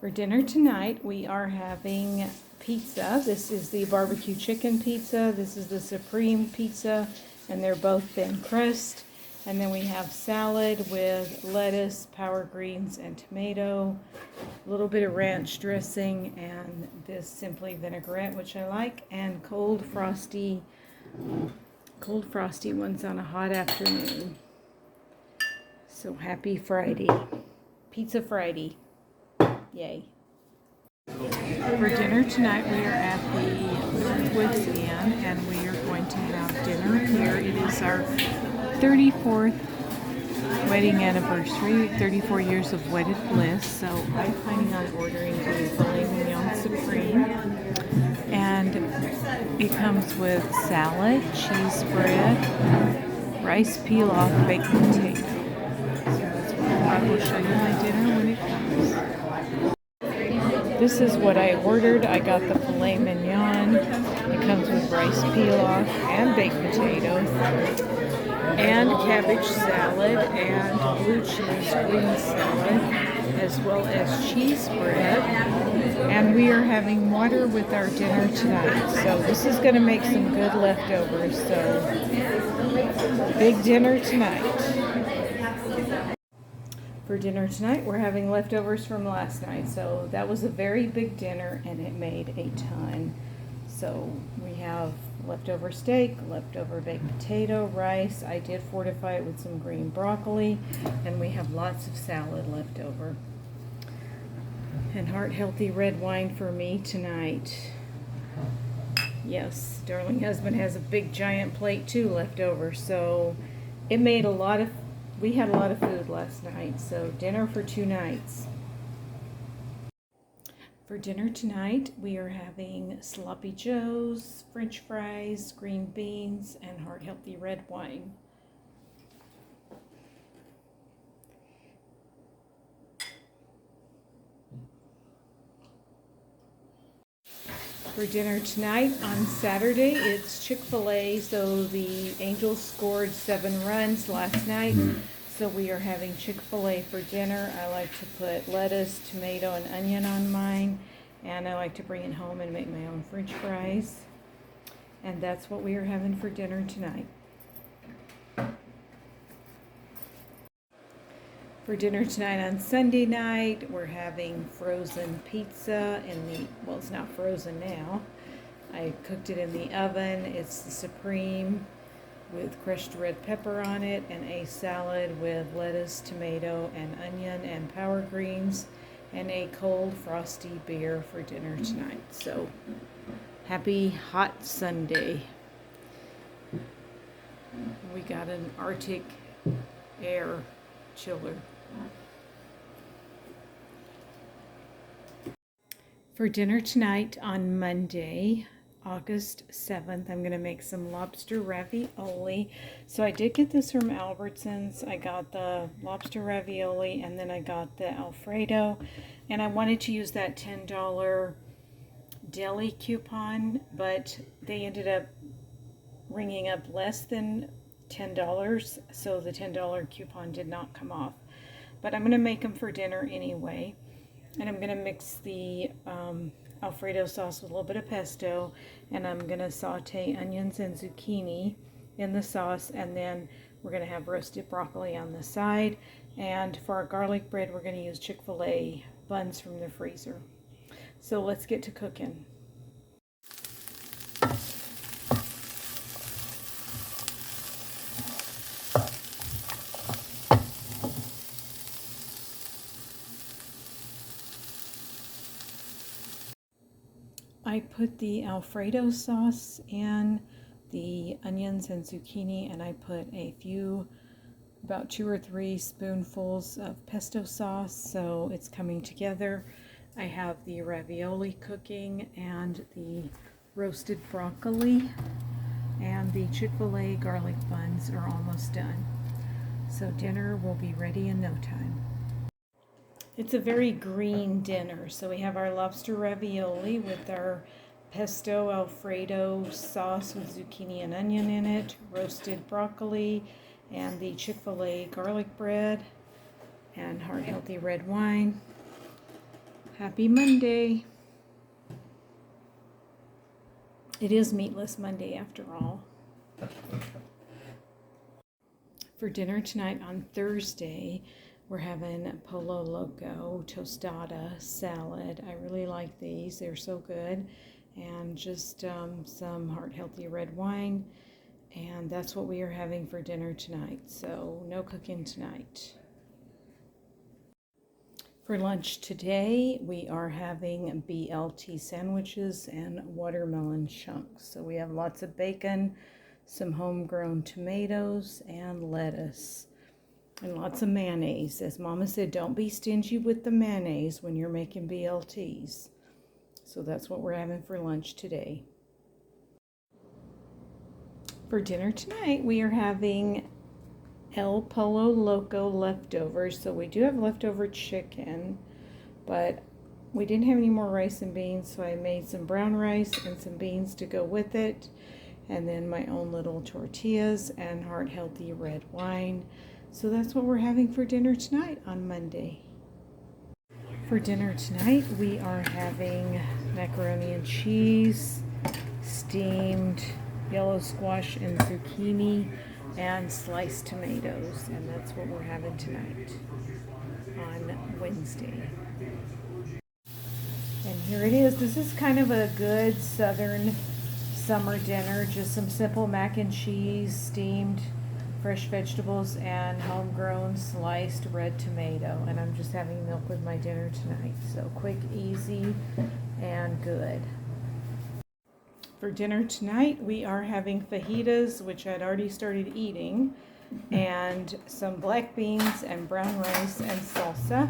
For dinner tonight, we are having pizza. This is the barbecue chicken pizza. This is the supreme pizza, and they're both thin crust. And then we have salad with lettuce, power greens, and tomato, a little bit of ranch dressing, and this simply vinaigrette, which I like, and cold frosty ones on a hot afternoon. So happy Friday. Pizza Friday. Yay. For dinner tonight, we are at the Woods Inn, and we are going to have dinner here. It is our 34th wedding anniversary, 34 years of wedded bliss. So I'm planning on ordering the filet mignon supreme, and it comes with salad, cheese bread, rice pilaf, baked potato. So that's what I will show you my dinner when it comes. This is what I ordered. I got the filet mignon. It comes with rice pilaf and baked potato and cabbage salad and blue cheese green salad, as well as cheese bread. And we are having water with our dinner tonight. So this is going to make some good leftovers. So big dinner tonight. For dinner tonight, we're having leftovers from last night. So that was a very big dinner, and it made a ton. So we have leftover steak, leftover baked potato, rice. I did fortify it with some green broccoli, and we have lots of salad left over. And heart-healthy red wine for me tonight. Yes, darling husband has a big giant plate too left over. So it made we had a lot of food last night, so dinner for 2 nights. For dinner tonight, we are having sloppy joes, french fries, green beans, and heart-healthy red wine. For dinner tonight, on Saturday, it's Chick-fil-A. So the Angels scored 7 runs last night. So we are having Chick-fil-A for dinner. I like to put lettuce, tomato, and onion on mine. And I like to bring it home and make my own french fries. And that's what we are having for dinner tonight. For dinner tonight on Sunday night, we're having frozen pizza well, it's not frozen now. I cooked it in the oven. It's the supreme with crushed red pepper on it, and a salad with lettuce, tomato, and onion, and power greens, and a cold frosty beer for dinner tonight. So happy hot Sunday. We got an Arctic air chiller. For dinner tonight on Monday, August 7th, I'm going to make some lobster ravioli. So I did get this from Albertsons. I got the lobster ravioli, and then I got the Alfredo. And I wanted to use that $10 deli coupon, but they ended up ringing up less than $10. So the $10 coupon did not come off. But I'm going to make them for dinner anyway. And I'm going to mix the Alfredo sauce with a little bit of pesto, and I'm going to saute onions and zucchini in the sauce, and then we're going to have roasted broccoli on the side. And for our garlic bread, we're going to use Chick-fil-A buns from the freezer. So let's get to cooking. I put the Alfredo sauce in the onions and zucchini, and I put about 2 or 3 spoonfuls of pesto sauce, so it's coming together. I have the ravioli cooking, and the roasted broccoli, and the Chick-fil-A garlic buns are almost done. So dinner will be ready in no time. It's a very green dinner. So we have our lobster ravioli with our pesto Alfredo sauce with zucchini and onion in it, roasted broccoli, and the Chick-fil-A garlic bread, and heart-healthy red wine. Happy Monday. It is Meatless Monday after all. For dinner tonight on Thursday, we're having Pollo Loco, tostada, salad. I really like these. They're so good. And just some heart-healthy red wine. And that's what we are having for dinner tonight. So no cooking tonight. For lunch today, we are having BLT sandwiches and watermelon chunks. So we have lots of bacon, some homegrown tomatoes, and lettuce. And lots of mayonnaise. As Mama said, don't be stingy with the mayonnaise when you're making BLTs. So that's what we're having for lunch today. For dinner tonight, we are having El Pollo Loco leftovers. So we do have leftover chicken, but we didn't have any more rice and beans, so I made some brown rice and some beans to go with it, and then my own little tortillas and heart-healthy red wine. So that's what we're having for dinner tonight on Monday. For dinner tonight, we are having macaroni and cheese, steamed yellow squash and zucchini, and sliced tomatoes, and that's what we're having tonight on Wednesday. And here it is. This is kind of a good southern summer dinner, just some simple mac and cheese, steamed fresh vegetables, and homegrown sliced red tomato. And I'm just having milk with my dinner tonight. So quick, easy, and good. For dinner tonight, we are having fajitas, which I'd already started eating, and some black beans and brown rice and salsa.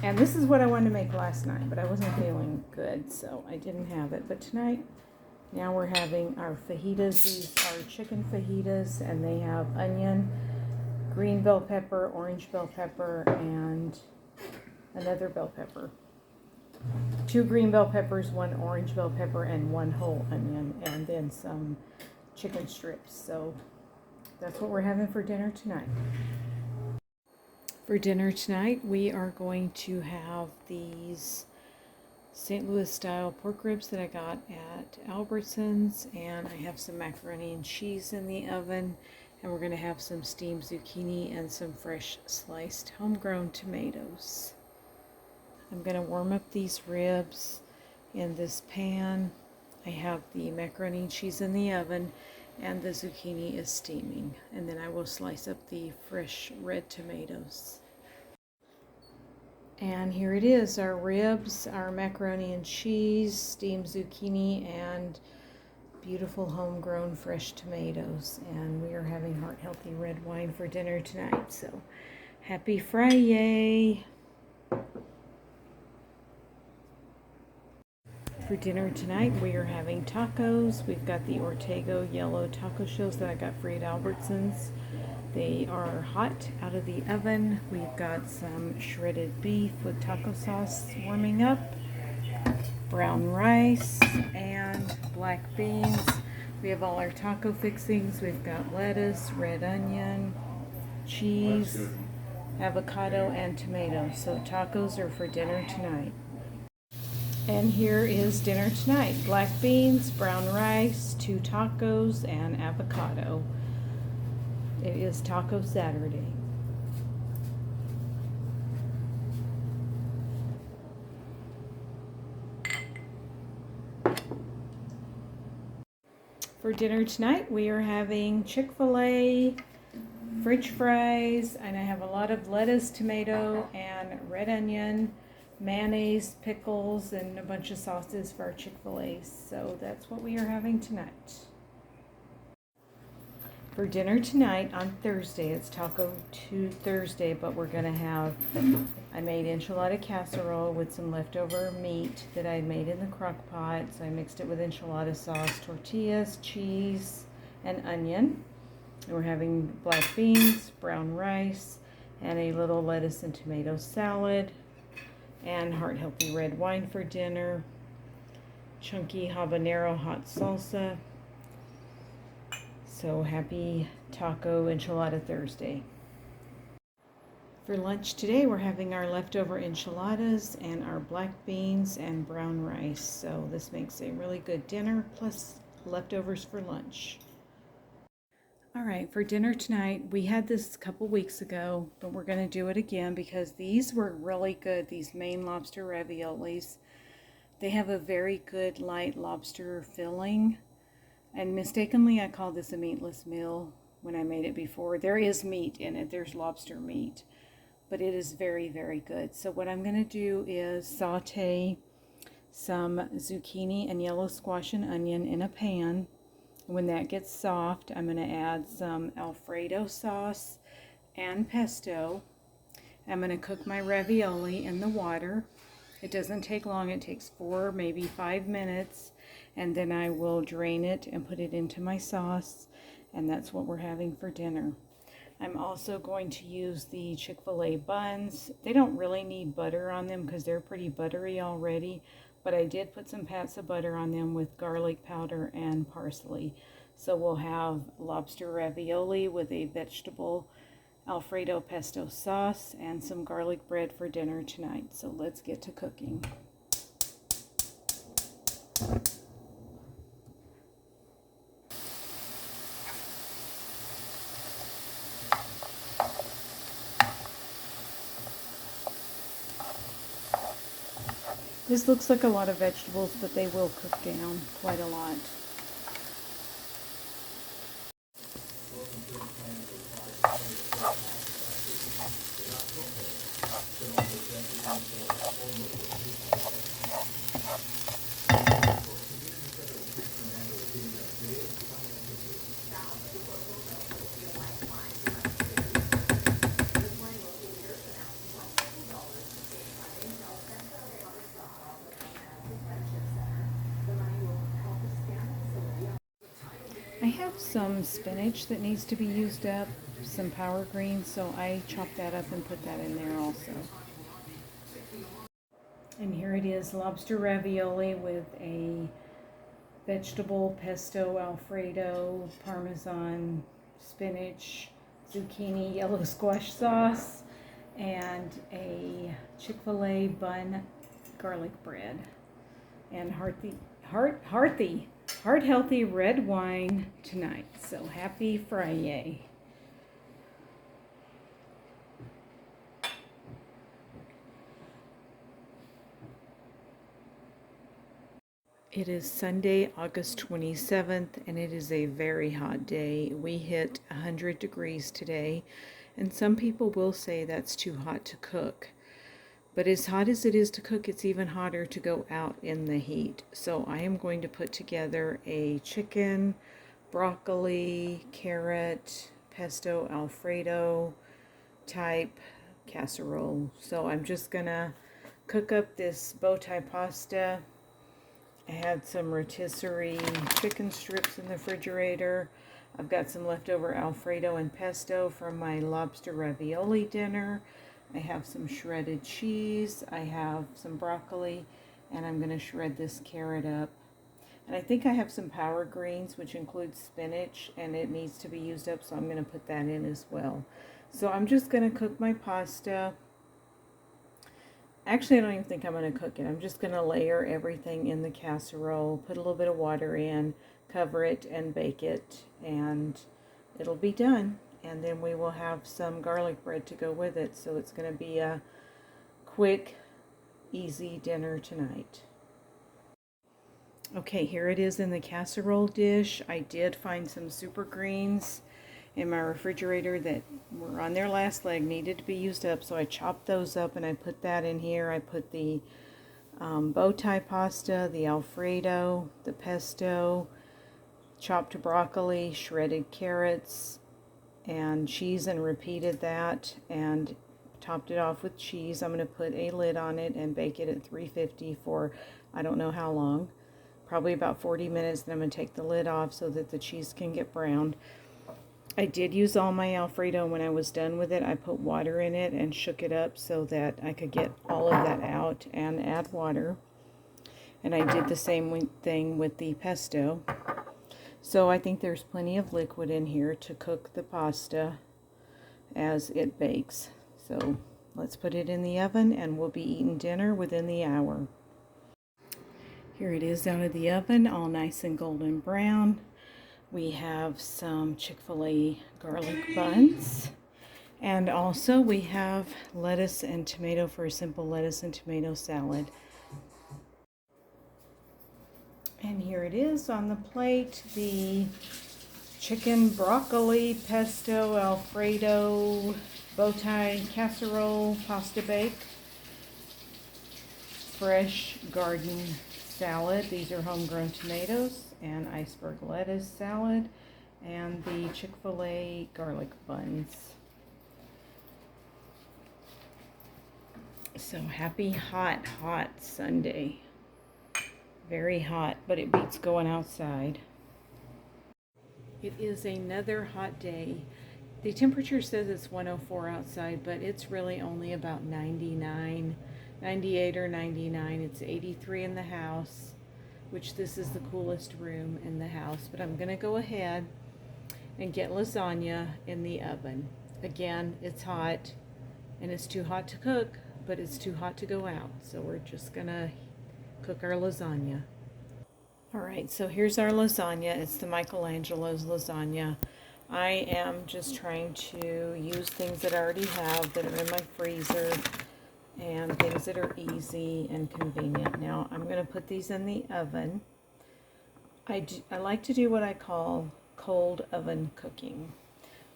And this is what I wanted to make last night, but I wasn't feeling good, so I didn't have it. But tonight, now we're having our fajitas. These are chicken fajitas, and they have onion, green bell pepper, orange bell pepper, and another bell pepper. 2 green bell peppers, 1 orange bell pepper, and 1 whole onion, and then some chicken strips. So that's what we're having for dinner tonight. For dinner tonight, we are going to have these St. Louis style pork ribs that I got at Albertsons, and I have some macaroni and cheese in the oven, and we're going to have some steamed zucchini and some fresh sliced homegrown tomatoes. I'm going to warm up these ribs in this pan. I have the macaroni and cheese in the oven, and the zucchini is steaming. And then I will slice up the fresh red tomatoes. And here it is, our ribs, our macaroni and cheese, steamed zucchini, and beautiful homegrown fresh tomatoes. And we are having heart-healthy red wine for dinner tonight. So happy Friday! For dinner tonight, we are having tacos. We've got the Ortego yellow taco shells that I got free at Albertsons. They are hot out of the oven. We've got some shredded beef with taco sauce warming up, brown rice, and black beans. We have all our taco fixings. We've got lettuce, red onion, cheese, avocado, and tomatoes. So tacos are for dinner tonight. And here is dinner tonight. Black beans, brown rice, 2 tacos, and avocado. It is Taco Saturday. For dinner tonight, we are having Chick-fil-A, French fries, and I have a lot of lettuce, tomato, and red onion, mayonnaise, pickles, and a bunch of sauces for our Chick-fil-A. So that's what we are having tonight. For dinner tonight on Thursday, it's Taco Thursday, but we're going to have, I made enchilada casserole with some leftover meat that I made in the crock pot. So I mixed it with enchilada sauce, tortillas, cheese, and onion. And we're having black beans, brown rice, and a little lettuce and tomato salad, and heart-healthy red wine for dinner, chunky habanero hot salsa. So happy Taco Enchilada Thursday. For lunch today, we're having our leftover enchiladas and our black beans and brown rice. So this makes a really good dinner plus leftovers for lunch. All right, for dinner tonight, we had this a couple weeks ago, but we're going to do it again because these were really good, these Maine lobster raviolis. They have a very good light lobster filling, and mistakenly I called this a meatless meal when I made it before. There is meat in it, there's lobster meat, but it is very, very good. So what I'm going to do is saute some zucchini and yellow squash and onion in a pan. When that gets soft, I'm going to add some Alfredo sauce and pesto. I'm going to cook my ravioli in the water. It doesn't take long. It takes 4, maybe 5 minutes. And then I will drain it and put it into my sauce. And that's what we're having for dinner. I'm also going to use the Chick-fil-A buns. They don't really need butter on them because they're pretty buttery already. But I did put some pats of butter on them with garlic powder and parsley. So we'll have lobster ravioli with a vegetable Alfredo pesto sauce and some garlic bread for dinner tonight. So let's get to cooking. This looks like a lot of vegetables, but they will cook down quite a lot. I have some spinach that needs to be used up, some power greens, so I chopped that up and put that in there also. And here it is, lobster ravioli with a vegetable pesto Alfredo, Parmesan, spinach, zucchini, yellow squash sauce, and a Chick-fil-A bun garlic bread. And heart-healthy red wine tonight. So happy Friday. It is Sunday, August 27th, and it is a very hot day. We hit 100 degrees today, and some people will say that's too hot to cook. But as hot as it is to cook, it's even hotter to go out in the heat. So I am going to put together a chicken, broccoli, carrot, pesto, Alfredo type casserole. So I'm just gonna cook up this bow tie pasta. I had some rotisserie chicken strips in the refrigerator. I've got some leftover Alfredo and pesto from my lobster ravioli dinner. I have some shredded cheese. I have some broccoli, and I'm going to shred this carrot up. And I think I have some power greens, which includes spinach, and it needs to be used up, so I'm going to put that in as well. So I'm just going to cook my pasta. Actually, I don't even think I'm going to cook it. I'm just going to layer everything in the casserole, put a little bit of water in, cover it, and bake it, and it'll be done. And then we will have some garlic bread to go with it. So it's going to be a quick, easy dinner tonight. Okay, here it is in the casserole dish. I did find some super greens in my refrigerator that were on their last leg, needed to be used up, so I chopped those up and I put that in here. I put the bow tie pasta, the Alfredo, the pesto, chopped broccoli, shredded carrots, and cheese, and repeated that and topped it off with cheese. I'm going to put a lid on it and bake it at 350 for I don't know how long, probably about 40 minutes. Then I'm going to take the lid off so that the cheese can get browned. I did use all my Alfredo. When I was done with it, I put water in it and shook it up so that I could get all of that out and add water. And I did the same thing with the pesto. So I think there's plenty of liquid in here to cook the pasta as it bakes. So let's put it in the oven and we'll be eating dinner within the hour. Here it is out of the oven, all nice and golden brown. We have some Chick-fil-A garlic buns. And also we have lettuce and tomato for a simple lettuce and tomato salad. And here it is on the plate, the chicken broccoli pesto alfredo bow tie casserole pasta bake, fresh garden salad. These are homegrown tomatoes and iceberg lettuce salad, and the Chick-fil-A garlic buns. So happy hot Sunday. Very hot, but it beats going outside. It is another hot day. The temperature says it's 104 outside, but it's really only about 98 or 99. It's 83 in the house, which this is the coolest room in the house. But I'm going to go ahead and get lasagna in the oven. Again, it's hot, and it's too hot to cook, but it's too hot to go out. So we're just going to cook our lasagna. Alright, so here's our lasagna. It's the Michelangelo's lasagna. I am just trying to use things that I already have that are in my freezer and things that are easy and convenient. Now I'm going to put these in the oven. I like to do what I call cold oven cooking,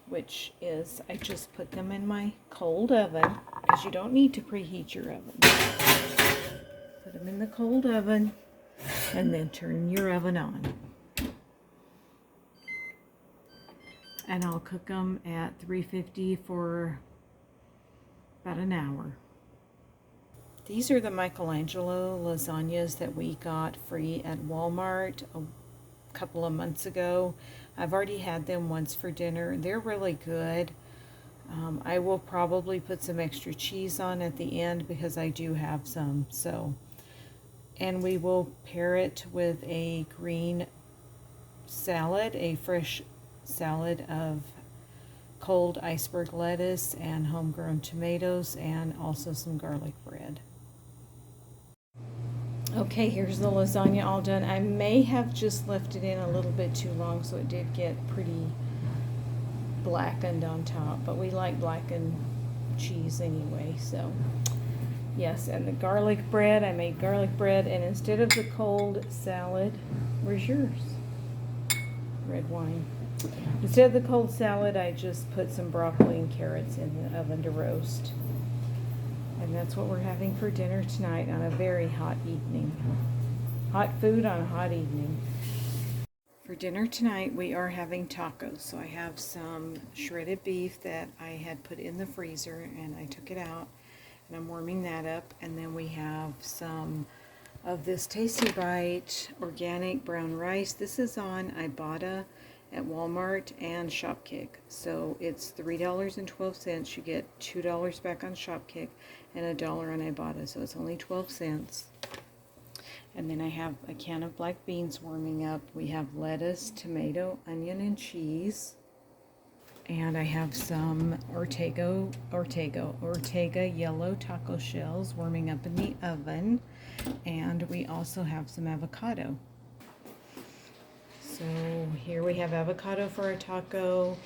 which is I just put them in my cold oven, because you don't need to preheat your oven. Put them in the cold oven and then turn your oven on. And I'll cook them at 350 for about an hour. These are the Michelangelo lasagnas that we got free at Walmart a couple of months ago. I've already had them once for dinner. They're really good. I will probably put some extra cheese on at the end because I do have some. And we will pair it with a green salad, a fresh salad of cold iceberg lettuce and homegrown tomatoes, and also some garlic bread. Okay, here's the lasagna all done. I may have just left it in a little bit too long, so it did get pretty blackened on top, but we like blackened cheese anyway, so yes. And the garlic bread, I made garlic bread, and instead of the cold salad, where's yours? Red wine. Instead of the cold salad, I just put some broccoli and carrots in the oven to roast. And that's what we're having for dinner tonight on a very hot evening. Hot food on a hot evening. For dinner tonight, we are having tacos. So I have some shredded beef that I had put in the freezer, and I took it out, and I'm warming that up. And then we have some of this Tasty Bite organic brown rice. This is on Ibotta at Walmart and Shopkick. So it's $3.12. You get $2 back on Shopkick and $1 on Ibotta. So it's only 12 cents. And then I have a can of black beans warming up. We have lettuce, tomato, onion, and cheese. And I have some Ortega yellow taco shells warming up in the oven. And we also have some avocado. So here we have avocado for our taco,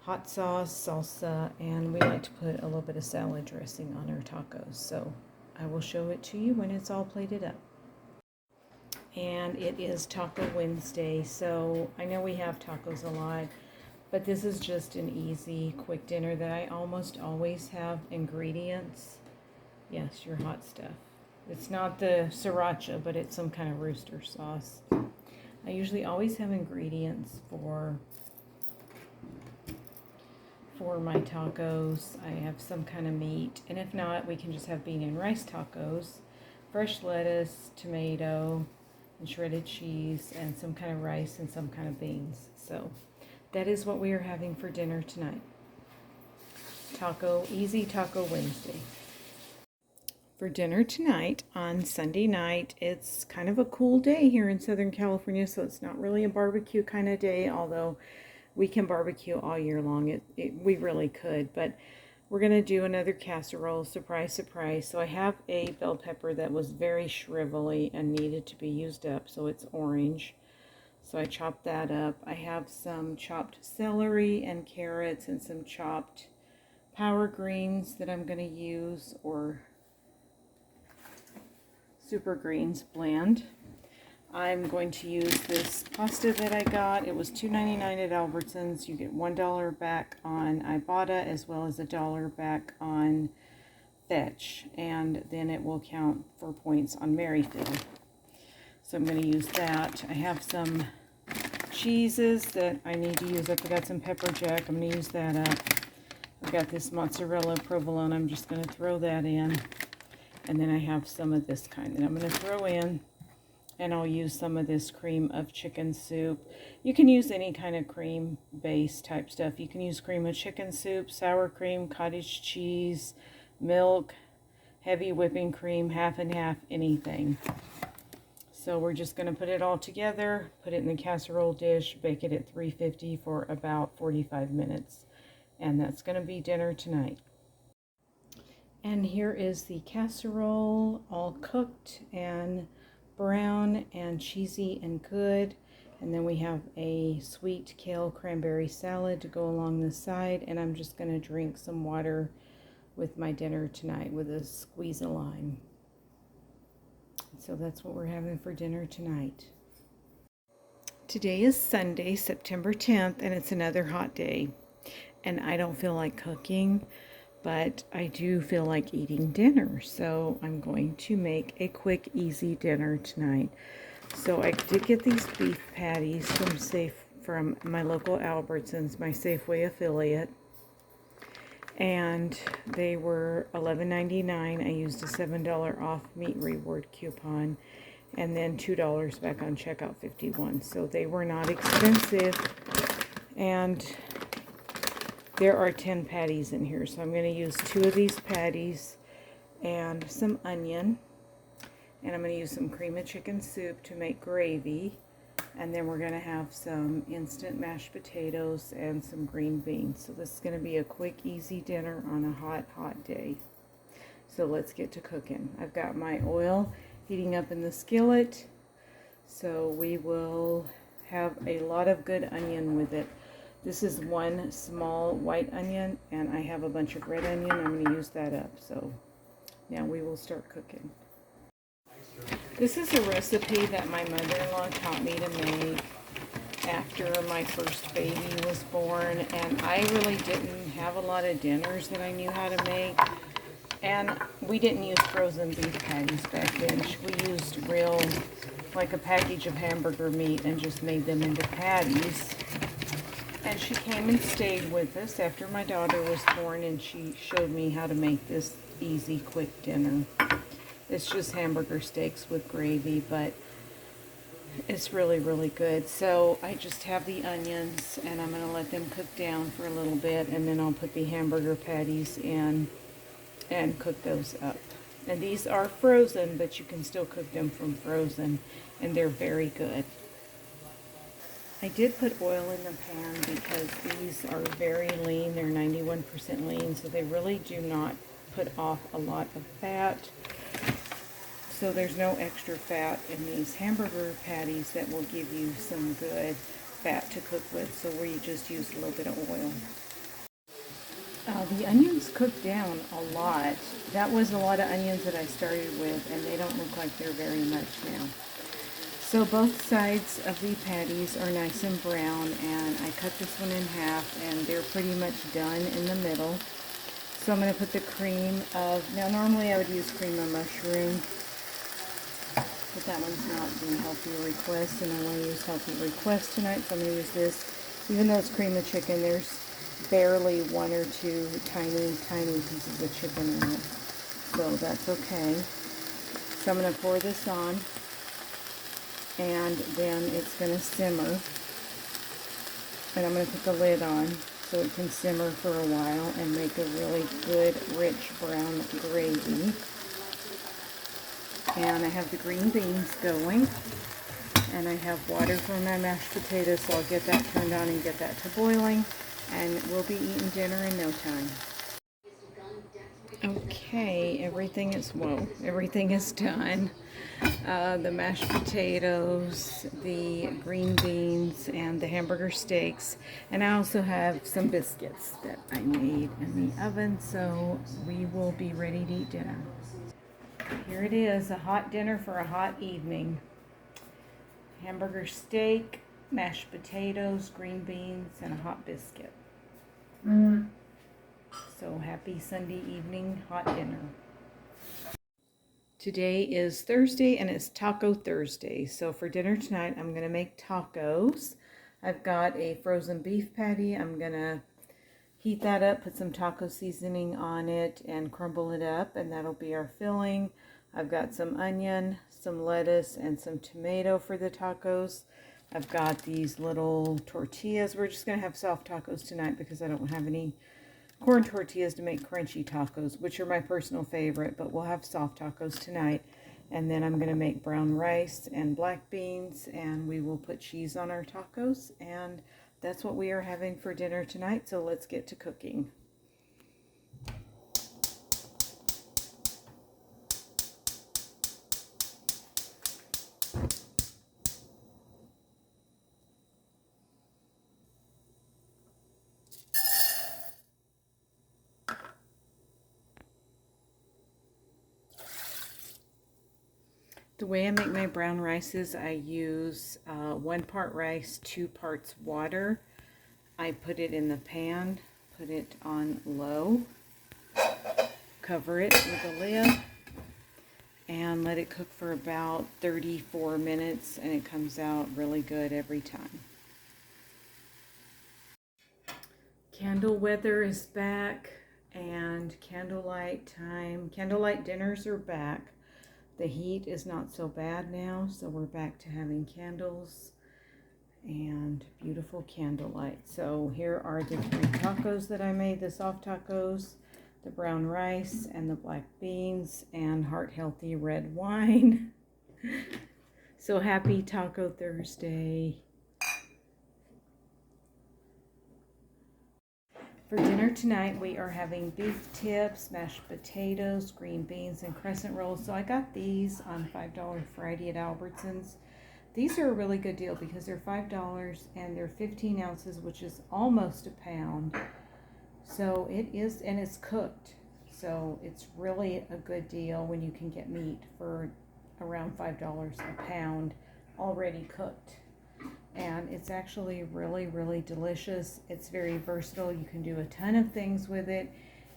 hot sauce, salsa, and we like to put a little bit of salad dressing on our tacos. So I will show it to you when it's all plated up. And it is Taco Wednesday, so I know we have tacos a lot, but this is just an easy, quick dinner that I almost always have ingredients. Yes, your hot stuff. It's not the sriracha, but it's some kind of rooster sauce. I usually always have ingredients for my tacos. I have some kind of meat, and if not, we can just have bean and rice tacos, fresh lettuce, tomato, and shredded cheese, and some kind of rice and some kind of beans. So that is what we are having for dinner tonight. Easy Taco Wednesday. For dinner tonight on Sunday night, it's kind of a cool day here in Southern California, so it's not really a barbecue kind of day, although we can barbecue all year long. We really could, but We're going to do another casserole, surprise, surprise. So I have a bell pepper that was very shrivelly and needed to be used up, so it's orange. So I chopped that up. I have some chopped celery and carrots and some chopped power greens that I'm going to use, or super greens blend. I'm going to use this pasta that I got. It was $2.99 at Albertsons. You get $1 back on Ibotta as well as $1 back on Fetch, and then it will count for points on Maryfield. So I'm going to use that. I have some cheeses that I need to use up. I got some pepper jack. I'm going to use that up. I've got this mozzarella provolone. I'm just going to throw that in. And then I have some of this kind that I'm going to throw in. And I'll use some of this cream of chicken soup. You can use any kind of cream base type stuff. You can use cream of chicken soup, sour cream, cottage cheese, milk, heavy whipping cream, half and half, anything. So we're just going to put it all together, put it in the casserole dish, bake it at 350 for about 45 minutes. And that's going to be dinner tonight. And here is the casserole, all cooked and brown and cheesy and good. And then we have a sweet kale cranberry salad to go along the side, and I'm just going to drink some water with my dinner tonight with a squeeze of lime. So that's what we're having for dinner tonight. Today is Sunday, September 10th, and it's another hot day. And I don't feel like cooking, but I do feel like eating dinner, so I'm going to make a quick, easy dinner tonight. So I did get these beef patties from my local Albertsons, my Safeway affiliate, and they were $11.99. I used a $7 off meat reward coupon, and then $2 back on checkout 51. So they were not expensive, and there are 10 patties in here, so I'm going to use 2 of these patties and some onion, and I'm going to use some cream of chicken soup to make gravy, and then we're going to have some instant mashed potatoes and some green beans. So this is going to be a quick, easy dinner on a hot, hot day. So let's get to cooking. I've got my oil heating up in the skillet, so we will have a lot of good onion with it. This is one small white onion, and I have a bunch of red onion. I'm going to use that up. So now we will start cooking. This is a recipe that my mother-in-law taught me to make after my first baby was born, and I really didn't have a lot of dinners that I knew how to make. And we didn't use frozen beef patties back then. We used real, like a package of hamburger meat, and just made them into patties. And she came and stayed with us after my daughter was born, and she showed me how to make this easy, quick dinner. It's just hamburger steaks with gravy, but it's really, really good. So I just have the onions, and I'm going to let them cook down for a little bit, and then I'll put the hamburger patties in and cook those up. And these are frozen, but you can still cook them from frozen, and they're very good. I did put oil in the pan because these are very lean. They're 91% lean, so they really do not put off a lot of fat. So there's no extra fat in these hamburger patties that will give you some good fat to cook with, so we just use a little bit of oil. The onions cooked down a lot. That was a lot of onions that I started with, and they don't look like they're very much now. So both sides of the patties are nice and brown, and I cut this one in half, and they're pretty much done in the middle. So I'm going to put the cream of, now normally I would use cream of mushroom, but that one's not being healthy request, and I want to use healthy request tonight, so I'm going to use this. Even though it's cream of chicken, there's barely 1 or 2 tiny, tiny pieces of chicken in it, so that's okay. So I'm going to pour this on, and then it's going to simmer, and I'm going to put the lid on so it can simmer for a while and make a really good rich brown gravy. And I have the green beans going, and I have water for my mashed potatoes, so I'll get that turned on and get that to boiling, and we'll be eating dinner in no time. Okay, everything is done. The mashed potatoes, the green beans, and the hamburger steaks. And I also have some biscuits that I made in the oven, so we will be ready to eat dinner. Here it is, a hot dinner for a hot evening. Hamburger steak, mashed potatoes, green beans, and a hot biscuit. So happy Sunday evening hot dinner. Today is Thursday and it's Taco Thursday. So for dinner tonight, I'm going to make tacos. I've got a frozen beef patty. I'm going to heat that up, put some taco seasoning on it, and crumble it up, and that'll be our filling. I've got some onion, some lettuce, and some tomato for the tacos. I've got these little tortillas. We're just going to have soft tacos tonight because I don't have any corn tortillas to make crunchy tacos, which are my personal favorite, but we'll have soft tacos tonight. And then I'm going to make brown rice and black beans, and we will put cheese on our tacos, and that's what we are having for dinner tonight. So let's get to cooking. The way I make my brown rice is I use 1 part rice, 2 parts water. I put it in the pan, put it on low, cover it with a lid, and let it cook for about 34 minutes, and it comes out really good every time. Candle weather is back, and candlelight time. Candlelight dinners are back. The heat is not so bad now, so we're back to having candles and beautiful candlelight. So here are the 3 tacos that I made, the soft tacos, the brown rice, and the black beans, and heart-healthy red wine. So happy Taco Thursday. For dinner tonight, we are having beef tips, mashed potatoes, green beans, and crescent rolls. So I got these on $5 Friday at Albertsons. These are a really good deal because they're $5 and they're 15 ounces, which is almost a pound. So it is, and it's cooked. So it's really a good deal when you can get meat for around $5 a pound already cooked. And it's actually really, really delicious. It's very versatile. You can do a ton of things with it.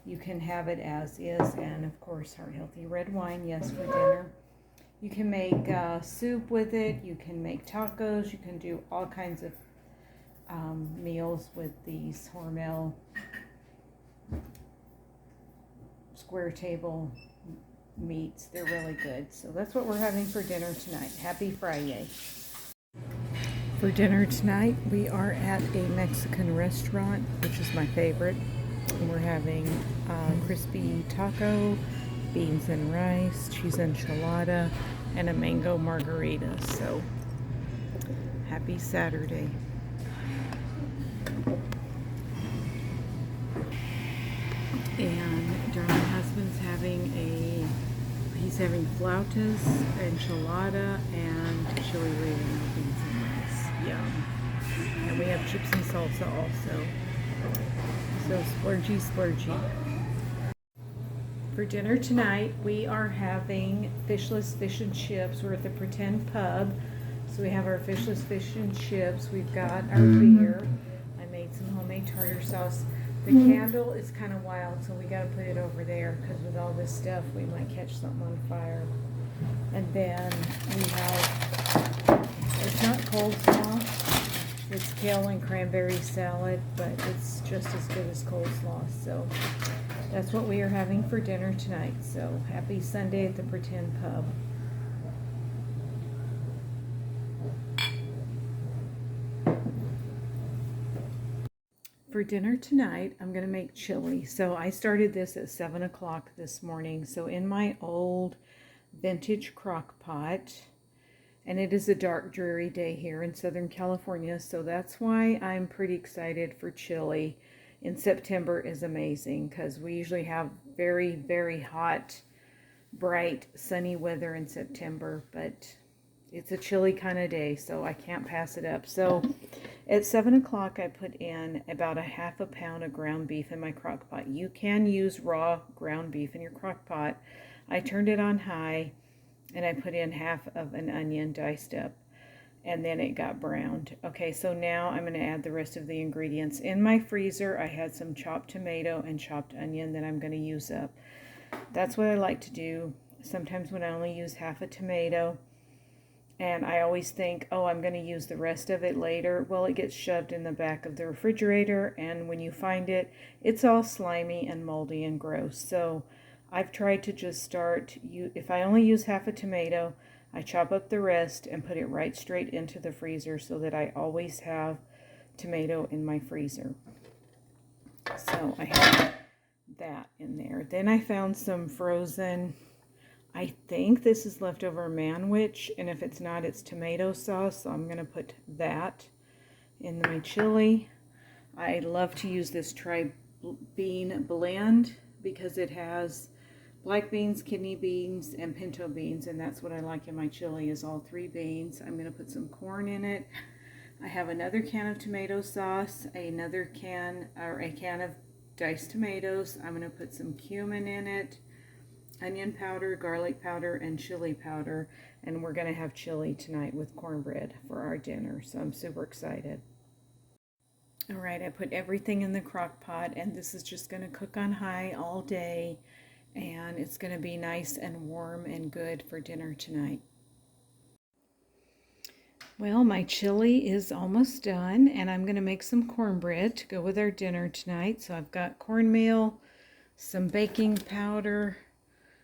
You can have it as is, and of course, heart-healthy red wine, yes, for dinner. You can make soup with it. You can make tacos. You can do all kinds of meals with these Hormel square table meats. They're really good. So that's what we're having for dinner tonight. Happy Friday. For dinner tonight, we are at a Mexican restaurant, which is my favorite. We're having crispy taco, beans and rice, cheese enchilada, and a mango margarita. So, happy Saturday. And darling husband's he's having flautas, enchilada, and chili relleno beans and rice. Yum. And we have chips and salsa also. So splurgy, splurgy. For dinner tonight, we are having fishless fish and chips. We're at the Pretend Pub. So we have our fishless fish and chips. We've got our beer. I made some homemade tartar sauce. The candle is kind of wild, so we got to put it over there because with all this stuff, we might catch something on fire. And then we have, it's not coleslaw, it's kale and cranberry salad, but it's just as good as coleslaw. So that's what we are having for dinner tonight. So happy Sunday at the Pretend Pub. For dinner tonight, I'm going to make chili. So I started this at 7 o'clock this morning. So in my old vintage crock pot, and it is a dark, dreary day here in Southern California, so that's why I'm pretty excited for chili. in September is amazing because we usually have very, very hot, bright, sunny weather in September, but it's a chilly kind of day, so I can't pass it up. So at 7 o'clock, I put in about a half a pound of ground beef in my crock pot. You can use raw ground beef in your crock pot. I turned it on high, and I put in half of an onion diced up, and then it got browned. Okay, so now I'm going to add the rest of the ingredients. In my freezer, I had some chopped tomato and chopped onion that I'm going to use up. That's what I like to do. Sometimes when I only use half a tomato, and I always think, oh, I'm going to use the rest of it later. Well, it gets shoved in the back of the refrigerator, and when you find it, it's all slimy and moldy and gross. So I've tried to just start, if I only use half a tomato, I chop up the rest and put it right straight into the freezer so that I always have tomato in my freezer. So I have that in there. Then I found some frozen, I think this is leftover manwich, and if it's not, it's tomato sauce, so I'm going to put that in my chili. I love to use this tri-bean blend because it has black beans, kidney beans, and pinto beans, and that's what I like in my chili is all three beans. I'm going to put some corn in it. I have another can of tomato sauce, another can, or a can of diced tomatoes. I'm going to put some cumin in it, onion powder, garlic powder, and chili powder, and we're going to have chili tonight with cornbread for our dinner, so I'm super excited. All right, I put everything in the crock pot, and this is just going to cook on high all day, and it's going to be nice and warm and good for dinner tonight. Well, my chili is almost done, and I'm going to make some cornbread to go with our dinner tonight. So I've got cornmeal, some baking powder,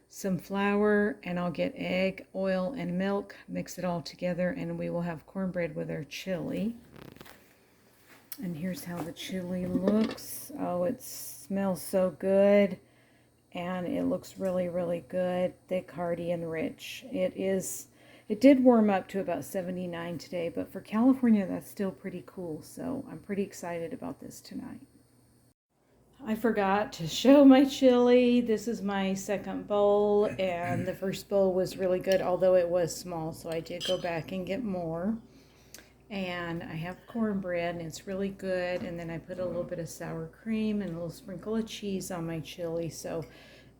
some flour, and I'll get egg, oil, and milk, mix it all together, and we will have cornbread with our chili. And here's how the chili looks. Oh, it smells so good, and it looks really, really good, thick, hearty, and rich. It did warm up to about 79 today, but for California, that's still pretty cool, so I'm pretty excited about this tonight. I forgot to show my chili. This is my second bowl, and the first bowl was really good, although it was small, so I did go back and get more. And I have cornbread, and it's really good, and then I put a little bit of sour cream and a little sprinkle of cheese on my chili, so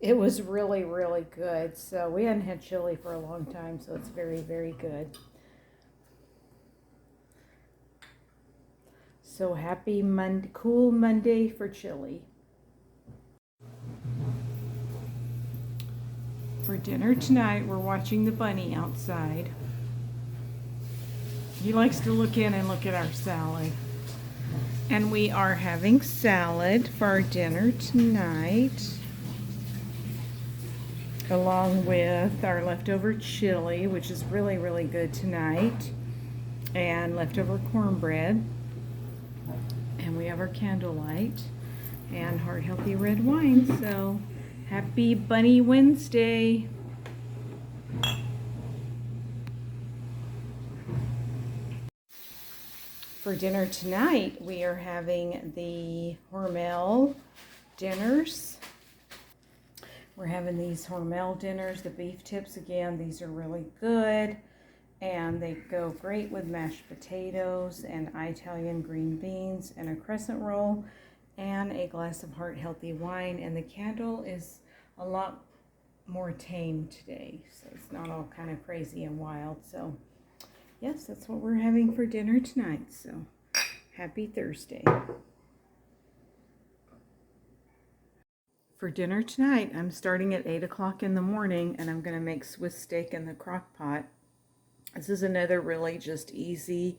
it was really, really good. So we hadn't had chili for a long time, so it's very, very good. So happy cool Monday for chili. For dinner tonight, we're watching the bunny outside. He likes to look in and look at our salad. And we are having salad for our dinner tonight, along with our leftover chili, which is really, really good tonight, and leftover cornbread. And we have our candlelight and heart healthy red wine. So happy Bunny Wednesday. For dinner tonight, we are having the Hormel dinners. We're having these Hormel dinners, the beef tips again. These are really good, and they go great with mashed potatoes and Italian green beans and a crescent roll and a glass of heart healthy wine. And the candle is a lot more tame today, so it's not all kind of crazy and wild. So yes, that's what we're having for dinner tonight. So happy Thursday. For dinner tonight, I'm starting at 8 o'clock in the morning, and I'm going to make Swiss steak in the crock pot. This is another really just easy,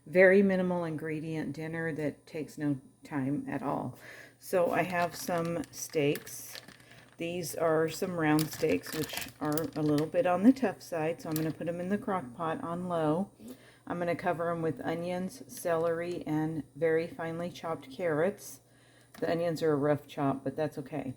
very minimal ingredient dinner that takes no time at all. So I have some steaks. These are some round steaks, which are a little bit on the tough side, so I'm going to put them in the crock pot on low. I'm going to cover them with onions, celery, and very finely chopped carrots. The onions are a rough chop, but that's okay.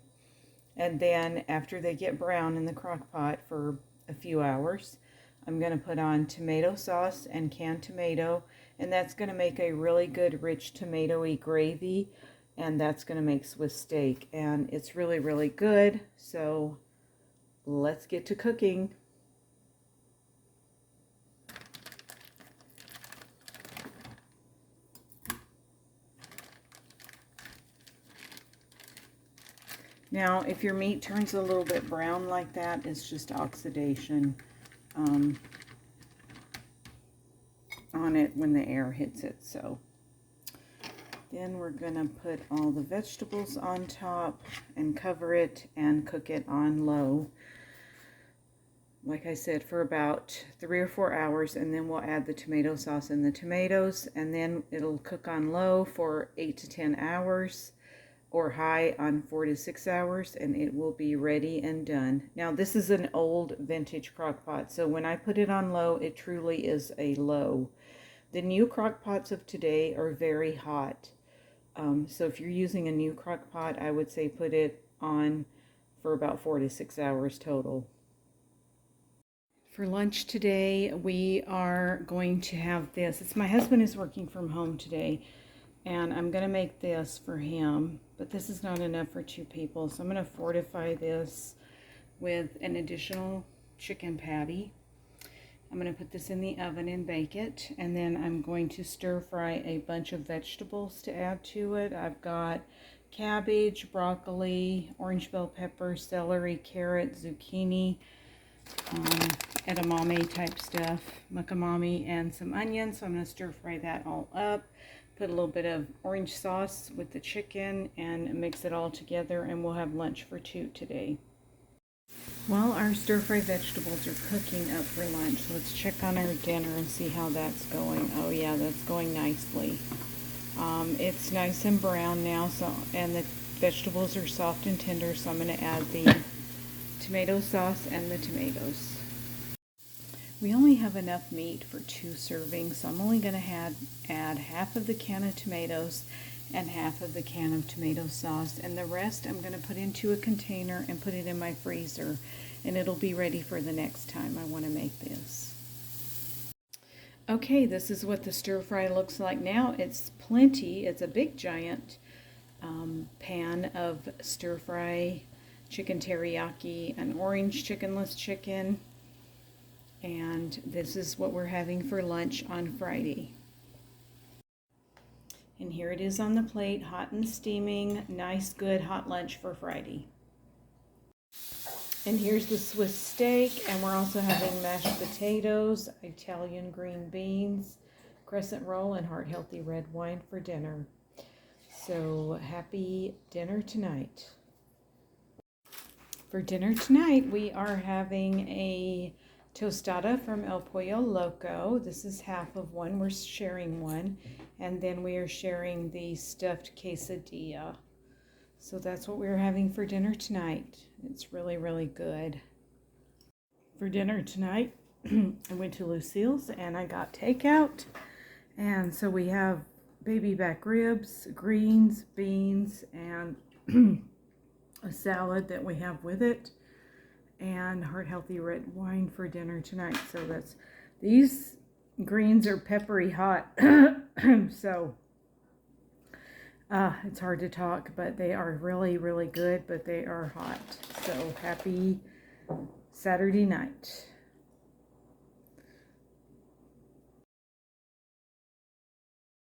And then after they get brown in the crock pot for a few hours, I'm going to put on tomato sauce and canned tomato, and that's going to make a really good rich tomatoey gravy. and that's going to make Swiss steak, and it's really, really good. So let's get to cooking. Now, if your meat turns a little bit brown like that, it's just oxidation on it when the air hits it. So then we're going to put all the vegetables on top and cover it and cook it on low. Like I said, for about 3 or 4 hours, and then we'll add the tomato sauce and the tomatoes, and then it'll cook on low for 8 to 10 hours. Or high on 4 to 6 hours, and it will be ready and done. Now, this is an old vintage crock pot, so when I put it on low, it truly is a low. The new crock pots of today are very hot. So if you're using a new crock pot, I would say put it on for about 4 to 6 hours total. For lunch today, we are going to have this. My husband is working from home today, and I'm going to make this for him, but this is not enough for 2 people. So I'm going to fortify this with an additional chicken patty. I'm going to put this in the oven and bake it. And then I'm going to stir fry a bunch of vegetables to add to it. I've got cabbage, broccoli, orange bell pepper, celery, carrot, zucchini, edamame type stuff, mucamami, and some onions. So I'm going to stir fry that all up. Put a little bit of orange sauce with the chicken and mix it all together, and we'll have lunch for 2 today. While our stir-fry vegetables are cooking up for lunch, let's check on our dinner and see how that's going. Oh yeah, that's going nicely. It's nice and brown now, and the vegetables are soft and tender, so I'm going to add the tomato sauce and the tomatoes. We only have enough meat for 2 servings, so I'm only going to add half of the can of tomatoes and half of the can of tomato sauce, and the rest I'm going to put into a container and put it in my freezer, and it'll be ready for the next time I want to make this. Okay, this is what the stir fry looks like now. It's plenty. It's a big giant pan of stir fry chicken teriyaki, an orange chickenless chicken. And this is what we're having for lunch on Friday. And here it is on the plate, hot and steaming. Nice, good hot lunch for Friday. And here's the Swiss steak, and we're also having mashed potatoes, Italian green beans, crescent roll, and heart healthy red wine for dinner. So happy dinner tonight. For dinner tonight, we are having a tostada from El Pollo Loco. This is half of one. We're sharing one. And then we are sharing the stuffed quesadilla. So that's what we're having for dinner tonight. It's really, really good. For dinner tonight, I went to Lucille's and I got takeout. And so we have baby back ribs, greens, beans, and a salad that we have with it, and heart healthy red wine for dinner tonight. So these greens are peppery hot. So it's hard to talk, but they are really, really good, but they are hot. So happy Saturday night.